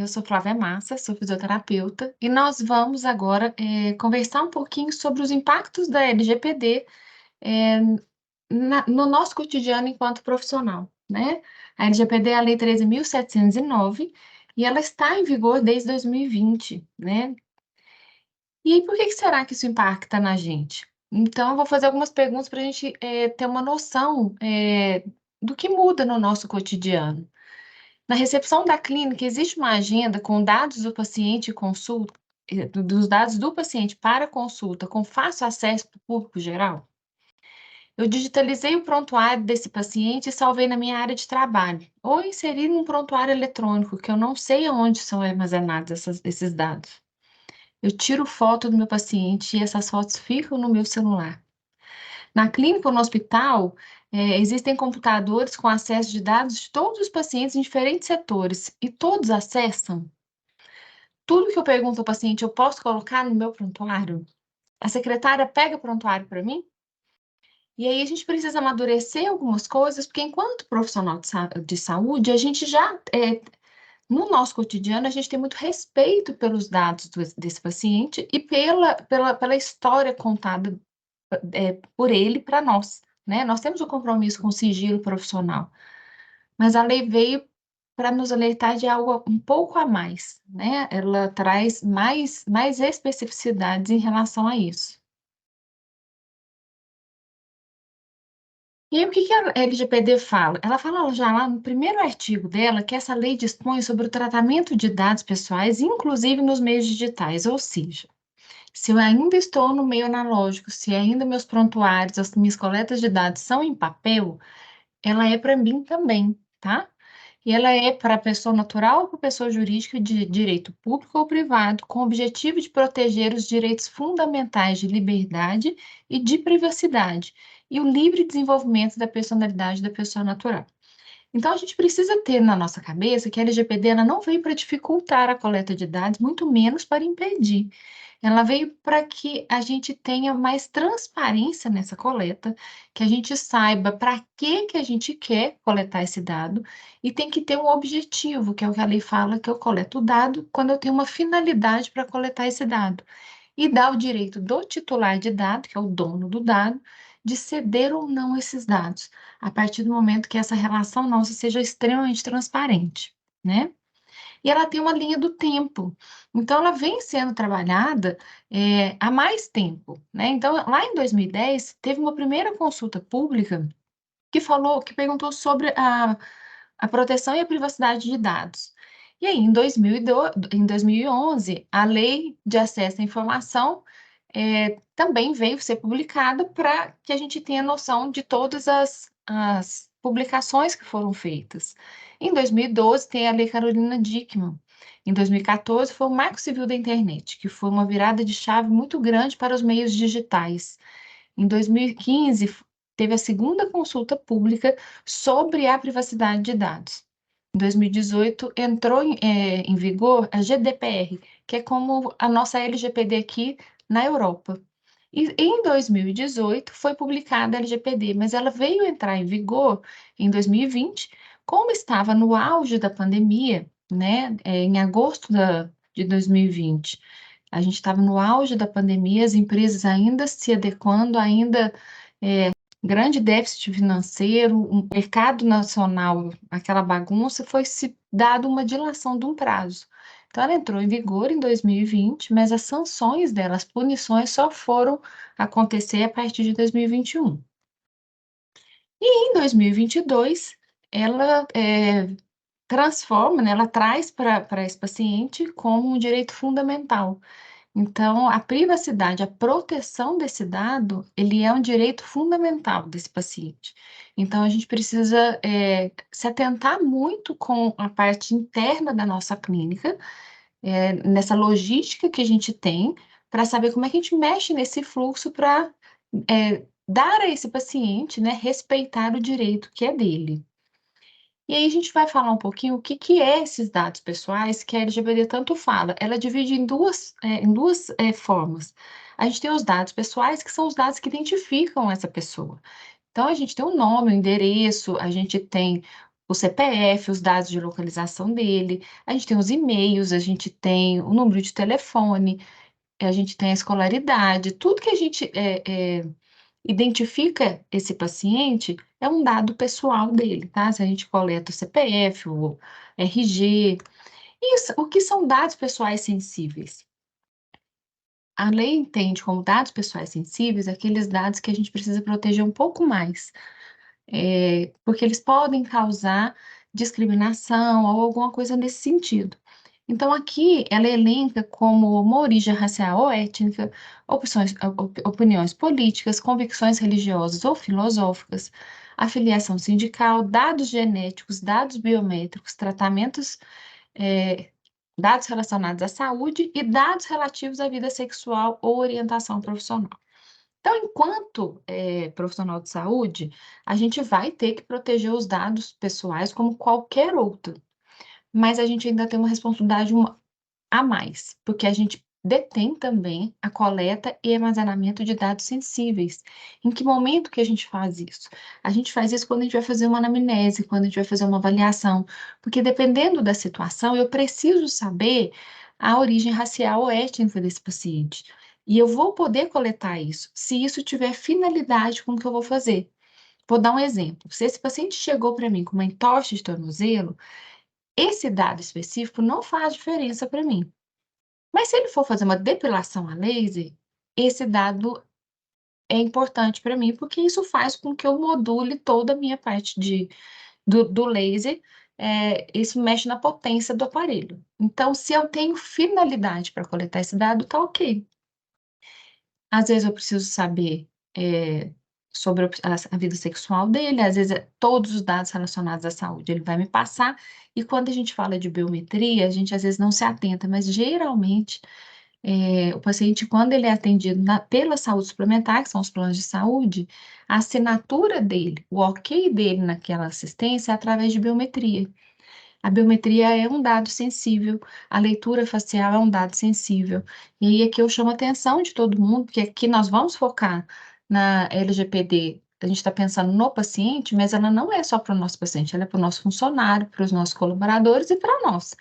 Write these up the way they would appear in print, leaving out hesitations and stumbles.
eu sou Flávia Massa, sou fisioterapeuta, e nós vamos agora conversar um pouquinho sobre os impactos da LGPD eh, no nosso cotidiano enquanto profissional, né? A LGPD é a Lei 13.709 e ela está em vigor desde 2020, né? E aí, por que será que isso impacta na gente? Então, eu vou fazer algumas perguntas para a gente ter uma noção do que muda no nosso cotidiano. Na recepção da clínica, existe uma agenda com dados do paciente e consulta, dos dados do paciente para consulta, com fácil acesso para o público geral? Eu digitalizei o prontuário desse paciente e salvei na minha área de trabalho, ou inseri num prontuário eletrônico, que eu não sei aonde são armazenados esses dados. Eu tiro foto do meu paciente e essas fotos ficam no meu celular. Na clínica ou no hospital, existem computadores com acesso de dados de todos os pacientes em diferentes setores e todos acessam. Tudo que eu pergunto ao paciente, eu posso colocar no meu prontuário? A secretária pega o prontuário para mim? E aí a gente precisa amadurecer algumas coisas, porque enquanto profissional de saúde, a gente já, no nosso cotidiano, a gente tem muito respeito pelos dados desse paciente e pela história contada por ele para nós, né? Nós temos um compromisso com o sigilo profissional, mas a lei veio para nos alertar de algo um pouco a mais, né? Ela traz mais especificidades em relação a isso. E aí, o que que a LGPD fala? Ela fala já lá no primeiro artigo dela que essa lei dispõe sobre o tratamento de dados pessoais, inclusive nos meios digitais, ou seja, se eu ainda estou no meio analógico, se ainda meus prontuários, as minhas coletas de dados são em papel, ela é para mim também, tá? E ela é para pessoa natural ou para pessoa jurídica de direito público ou privado, com o objetivo de proteger os direitos fundamentais de liberdade e de privacidade e o livre desenvolvimento da personalidade da pessoa natural. Então, a gente precisa ter na nossa cabeça que a LGPD ela não veio para dificultar a coleta de dados, muito menos para impedir. Ela veio para que a gente tenha mais transparência nessa coleta, que a gente saiba para que a gente quer coletar esse dado e tem que ter um objetivo, que é o que a lei fala, que eu coleto o dado quando eu tenho uma finalidade para coletar esse dado. E dá o direito do titular de dado, que é o dono do dado, de ceder ou não esses dados, a partir do momento que essa relação nossa seja extremamente transparente, né? E ela tem uma linha do tempo. Então, ela vem sendo trabalhada há mais tempo, né? Então, lá em 2010, teve uma primeira consulta pública que perguntou sobre a proteção e a privacidade de dados. E aí, em 2011, a Lei de Acesso à Informação também veio ser publicada para que a gente tenha noção de todas as publicações que foram feitas. Em 2012, tem a Lei Carolina Dickmann. Em 2014, foi o Marco Civil da Internet, que foi uma virada de chave muito grande para os meios digitais. Em 2015, teve a segunda consulta pública sobre a privacidade de dados. Em 2018, entrou em vigor a GDPR, que é como a nossa LGPD aqui na Europa. E em 2018 foi publicada a LGPD, mas ela veio entrar em vigor em 2020, como estava no auge da pandemia, né, em agosto de 2020. A gente estava no auge da pandemia, as empresas ainda se adequando, ainda grande déficit financeiro, um mercado nacional, aquela bagunça, foi se dado uma dilação de um prazo. Então, ela entrou em vigor em 2020, mas as sanções dela, as punições só foram acontecer a partir de 2021. E em 2022, ela transforma, né, ela traz para esse paciente como um direito fundamental. Então, a privacidade, a proteção desse dado, ele é um direito fundamental desse paciente. Então, a gente precisa se atentar muito com a parte interna da nossa clínica, nessa logística que a gente tem, para saber como é que a gente mexe nesse fluxo para dar a esse paciente, né, respeitar o direito que é dele. E aí a gente vai falar um pouquinho o que que é esses dados pessoais que a LGPD tanto fala. Ela divide em duas formas. A gente tem os dados pessoais, que são os dados que identificam essa pessoa. Então, a gente tem o nome, o endereço, a gente tem o CPF, os dados de localização dele, a gente tem os e-mails, a gente tem o número de telefone, a gente tem a escolaridade, tudo que a gente identifica esse paciente é um dado pessoal dele, tá? Se a gente coleta o CPF, o RG, isso, o que são dados pessoais sensíveis? A lei entende como dados pessoais sensíveis aqueles dados que a gente precisa proteger um pouco mais, porque eles podem causar discriminação ou alguma coisa nesse sentido. Então, aqui ela elenca como uma origem racial ou étnica, opiniões políticas, convicções religiosas ou filosóficas, afiliação sindical, dados genéticos, dados biométricos, tratamentos, é, dados relacionados à saúde e dados relativos à vida sexual ou orientação profissional. Então, enquanto profissional de saúde, a gente vai ter que proteger os dados pessoais como qualquer outro, mas a gente ainda tem uma responsabilidade a mais, porque a gente detém também a coleta e armazenamento de dados sensíveis. Em que momento que a gente faz isso? A gente faz isso quando a gente vai fazer uma anamnese, quando a gente vai fazer uma avaliação, porque dependendo da situação, eu preciso saber a origem racial ou étnica desse paciente. E eu vou poder coletar isso, se isso tiver finalidade com o que eu vou fazer. Vou dar um exemplo. Se esse paciente chegou para mim com uma entorse de tornozelo, esse dado específico não faz diferença para mim. Mas se ele for fazer uma depilação a laser, esse dado é importante para mim, porque isso faz com que eu module toda a minha parte do laser, isso mexe na potência do aparelho. Então, se eu tenho finalidade para coletar esse dado, tá ok. Às vezes eu preciso saber sobre a vida sexual dele, às vezes todos os dados relacionados à saúde ele vai me passar, e quando a gente fala de biometria, a gente às vezes não se atenta, mas geralmente o paciente, quando ele é atendido pela saúde suplementar, que são os planos de saúde, a assinatura dele, o ok dele naquela assistência é através de biometria. A biometria é um dado sensível, a leitura facial é um dado sensível. E aí aqui eu chamo a atenção de todo mundo, porque aqui nós vamos focar na LGPD. A gente está pensando no paciente, mas ela não é só para o nosso paciente, ela é para o nosso funcionário, para os nossos colaboradores e para nós.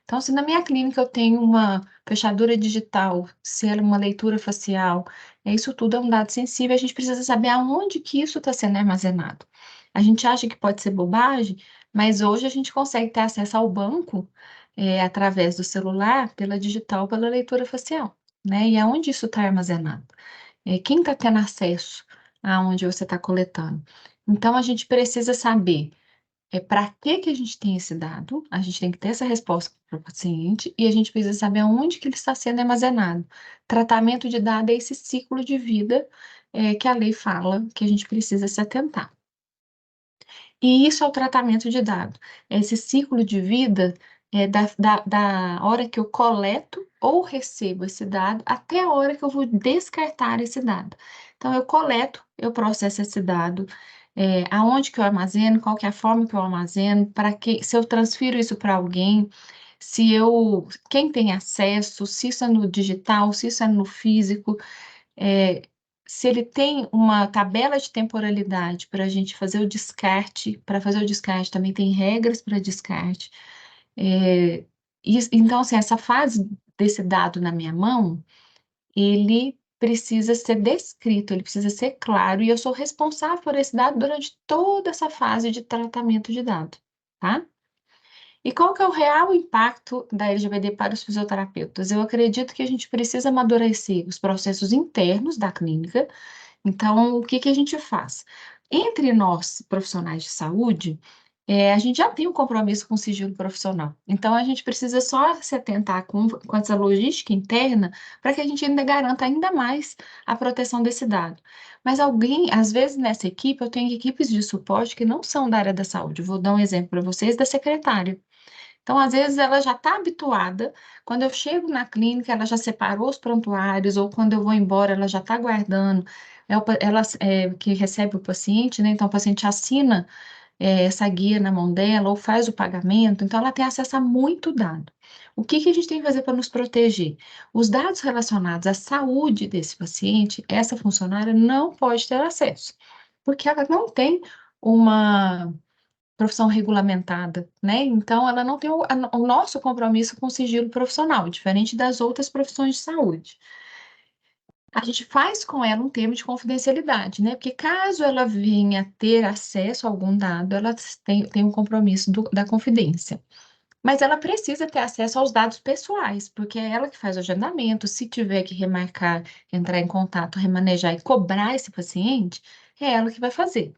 Então, se na minha clínica eu tenho uma fechadura digital, se ela é uma leitura facial, isso tudo é um dado sensível, a gente precisa saber aonde que isso está sendo armazenado. A gente acha que pode ser bobagem, mas hoje a gente consegue ter acesso ao banco, através do celular, pela digital, pela leitura facial, né? E aonde isso está armazenado? Quem está tendo acesso aonde você está coletando? Então, a gente precisa saber para que que a gente tem esse dado, a gente tem que ter essa resposta para o paciente e a gente precisa saber aonde que ele está sendo armazenado. Tratamento de dado é esse ciclo de vida que a lei fala que a gente precisa se atentar. E isso é o tratamento de dado. É esse ciclo de vida da hora que eu coleto ou recebo esse dado até a hora que eu vou descartar esse dado. Então, eu coleto, eu processo esse dado, aonde que eu armazeno, qual que é a forma que eu armazeno, para que, se eu transfiro isso para alguém, quem tem acesso, se isso é no digital, se isso é no físico, é, se ele tem uma tabela de temporalidade para a gente fazer o descarte, para fazer o descarte também tem regras para descarte. É, então, assim, essa fase desse dado na minha mão, ele precisa ser descrito, ele precisa ser claro, e eu sou responsável por esse dado durante toda essa fase de tratamento de dado, tá? E qual que é o real impacto da LGBT para os fisioterapeutas? Eu acredito que a gente precisa amadurecer os processos internos da clínica. Então, o que que a gente faz? Entre nós, profissionais de saúde, a gente já tem um compromisso com o sigilo profissional. Então, a gente precisa só se atentar com essa logística interna para que a gente ainda garanta ainda mais a proteção desse dado. Mas alguém, às vezes nessa equipe, eu tenho equipes de suporte que não são da área da saúde. Vou dar um exemplo para vocês da secretária. Então, às vezes, ela já está habituada. Quando eu chego na clínica, ela já separou os prontuários, ou quando eu vou embora, ela já está guardando. Ela que recebe o paciente, né? Então, o paciente assina essa guia na mão dela, ou faz o pagamento. Então, ela tem acesso a muito dado. O que que a gente tem que fazer para nos proteger? Os dados relacionados à saúde desse paciente, essa funcionária não pode ter acesso, porque ela não tem uma profissão regulamentada, né? Então, ela não tem o nosso compromisso com o sigilo profissional, diferente das outras profissões de saúde. A gente faz com ela um termo de confidencialidade, né? Porque caso ela venha ter acesso a algum dado, ela tem um compromisso da confidência. Mas ela precisa ter acesso aos dados pessoais, porque é ela que faz o agendamento. Se tiver que remarcar, entrar em contato, remanejar e cobrar esse paciente, é ela que vai fazer.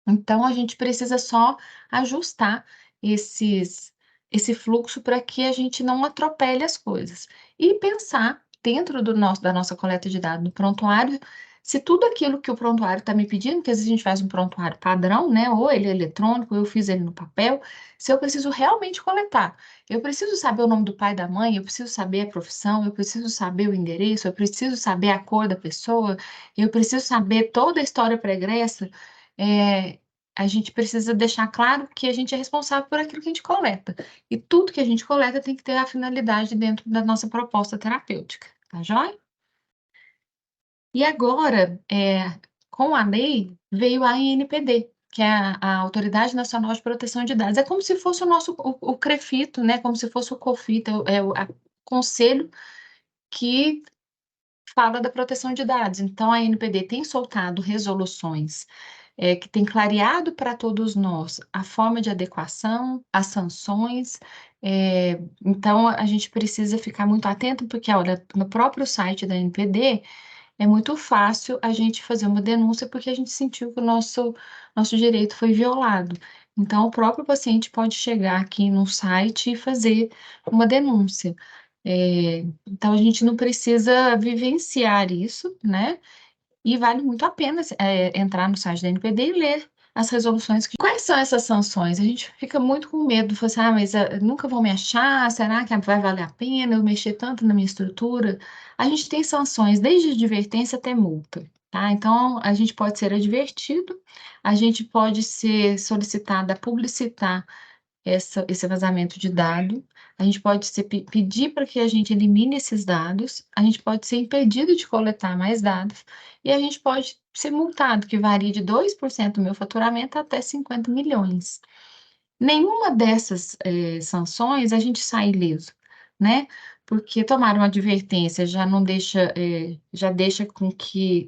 Então, a gente precisa só ajustar esse fluxo para que a gente não atropele as coisas. E pensar dentro da nossa coleta de dados no prontuário, se tudo aquilo que o prontuário está me pedindo, que às vezes a gente faz um prontuário padrão, né? Ou ele é eletrônico, ou eu fiz ele no papel, se eu preciso realmente coletar. Eu preciso saber o nome do pai e da mãe, eu preciso saber a profissão, eu preciso saber o endereço, eu preciso saber a cor da pessoa, eu preciso saber toda a história pregressa. é, a gente precisa deixar claro que a gente é responsável por aquilo que a gente coleta. E tudo que a gente coleta tem que ter a finalidade dentro da nossa proposta terapêutica, tá joia? E agora, com a lei, veio a ANPD, que é a Autoridade Nacional de Proteção de Dados. É como se fosse o nosso, o CREFITO, né? Como se fosse o COFITA, conselho que fala da proteção de dados. Então, a ANPD tem soltado resoluções que tem clareado para todos nós a forma de adequação, as sanções. Então, a gente precisa ficar muito atento, porque, olha, no próprio site da ANPD é muito fácil a gente fazer uma denúncia porque a gente sentiu que o nosso direito foi violado. Então, o próprio paciente pode chegar aqui no site e fazer uma denúncia. Então, a gente não precisa vivenciar isso, né? E vale muito a pena entrar no site da NPD e ler as resoluções. Quais são essas sanções? A gente fica muito com medo, fala assim, mas nunca vão me achar, será que vai valer a pena eu mexer tanto na minha estrutura? A gente tem sanções desde advertência até multa, tá? Então, a gente pode ser advertido, a gente pode ser solicitado a publicitar esse vazamento de dado, a gente pode pedir para que a gente elimine esses dados, a gente pode ser impedido de coletar mais dados, e a gente pode ser multado, que varia de 2% do meu faturamento até 50 milhões. Nenhuma dessas sanções a gente sai ileso, né? Porque tomar uma advertência já não deixa, já deixa com que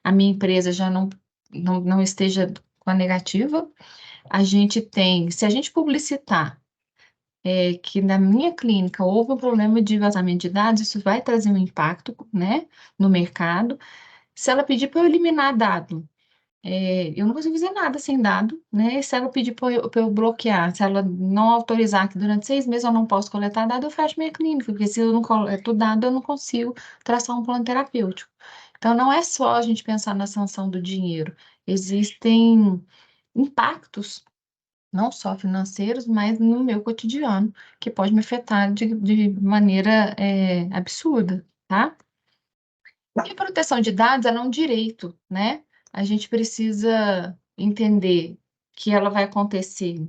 a minha empresa já não esteja com a negativa. A gente tem, se a gente publicitar que na minha clínica houve um problema de vazamento de dados, isso vai trazer um impacto, né, no mercado. Se ela pedir para eu eliminar dado, eu não consigo fazer nada sem dado, né? Se ela pedir para eu bloquear, se ela não autorizar que durante 6 meses eu não posso coletar dado, eu fecho minha clínica, porque se eu não coleto dado, eu não consigo traçar um plano terapêutico. Então, não é só a gente pensar na sanção do dinheiro, existem impactos não só financeiros, mas no meu cotidiano, que pode me afetar de maneira absurda, tá? E a proteção de dados, ela é um direito, né? A gente precisa entender que ela vai acontecer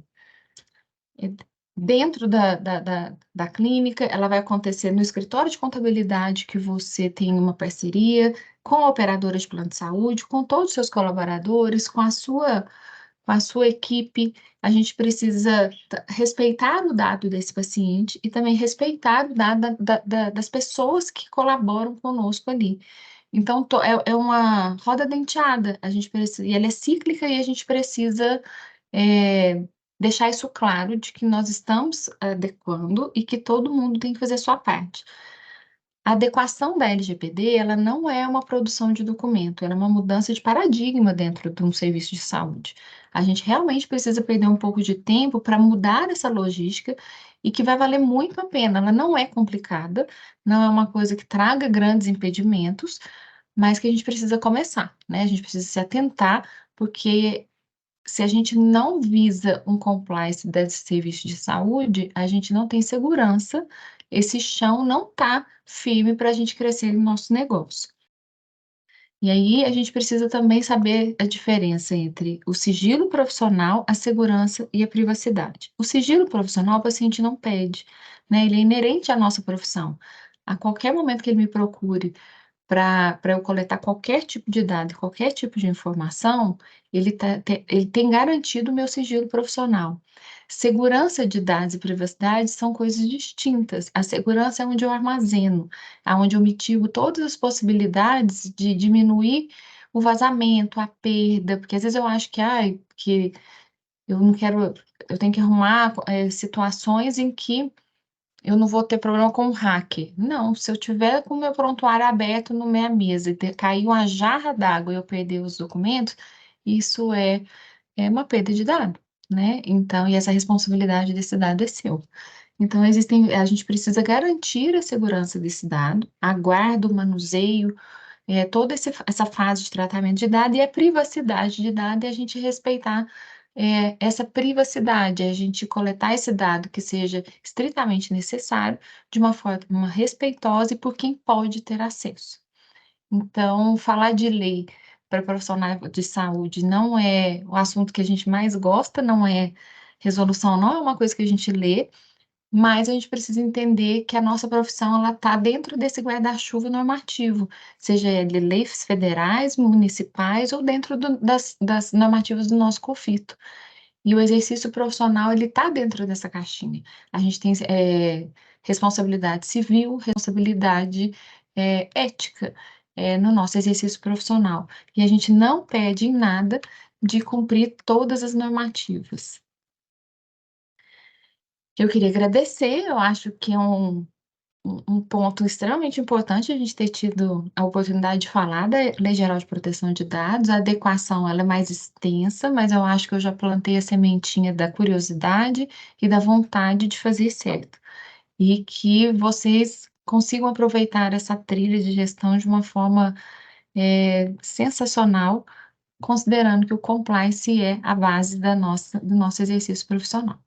eh, dentro da clínica, ela vai acontecer no escritório de contabilidade, que você tem uma parceria com a operadora de plano de saúde, com todos os seus colaboradores, com a sua equipe, a gente precisa respeitar o dado desse paciente e também respeitar o dado das pessoas que colaboram conosco ali. Então, é uma roda denteada, a gente precisa, e ela é cíclica e a gente precisa é, deixar isso claro de que nós estamos adequando e que todo mundo tem que fazer a sua parte. A adequação da LGPD, ela não é uma produção de documento, ela é uma mudança de paradigma dentro de um serviço de saúde. A gente realmente precisa perder um pouco de tempo para mudar essa logística e que vai valer muito a pena. Ela não é complicada, não é uma coisa que traga grandes impedimentos, mas que a gente precisa começar, né? A gente precisa se atentar, porque se a gente não visa um compliance desse serviço de saúde, a gente não tem segurança, esse chão não está firme para a gente crescer no nosso negócio. E aí a gente precisa também saber a diferença entre o sigilo profissional, a segurança e a privacidade. O sigilo profissional o paciente não pede, né? Ele é inerente à nossa profissão. A qualquer momento que ele me procure para eu coletar qualquer tipo de dado, qualquer tipo de informação, ele tem garantido o meu sigilo profissional. Segurança de dados e privacidade são coisas distintas. A segurança é onde eu armazeno, é onde eu mitigo todas as possibilidades de diminuir o vazamento, a perda, porque às vezes eu acho que, ai, que eu não quero, eu tenho que arrumar situações em que eu não vou ter problema com o hacker. Não, se eu tiver com o meu prontuário aberto na minha mesa e cair uma jarra d'água e eu perder os documentos, isso é uma perda de dado, né? Então, e essa responsabilidade desse dado é seu. Então, a gente precisa garantir a segurança desse dado, a guarda, o manuseio, toda essa fase de tratamento de dado e a privacidade de dado e a gente respeitar essa privacidade, a gente coletar esse dado que seja estritamente necessário, de uma forma respeitosa e por quem pode ter acesso. Então, falar de lei para profissional de saúde não é o assunto que a gente mais gosta, não é resolução, não é uma coisa que a gente lê, mas a gente precisa entender que a nossa profissão ela está dentro desse guarda-chuva normativo, seja ele leis federais, municipais ou dentro das normativas do nosso conflito. E o exercício profissional ele está dentro dessa caixinha. A gente tem responsabilidade civil, responsabilidade ética no nosso exercício profissional. E a gente não pede em nada de cumprir todas as normativas. Eu queria agradecer, eu acho que é um ponto extremamente importante a gente ter tido a oportunidade de falar da Lei Geral de Proteção de Dados. A adequação ela é mais extensa, mas eu acho que eu já plantei a sementinha da curiosidade e da vontade de fazer certo. E que vocês consigam aproveitar essa trilha de gestão de uma forma sensacional, considerando que o compliance é a base do nosso exercício profissional.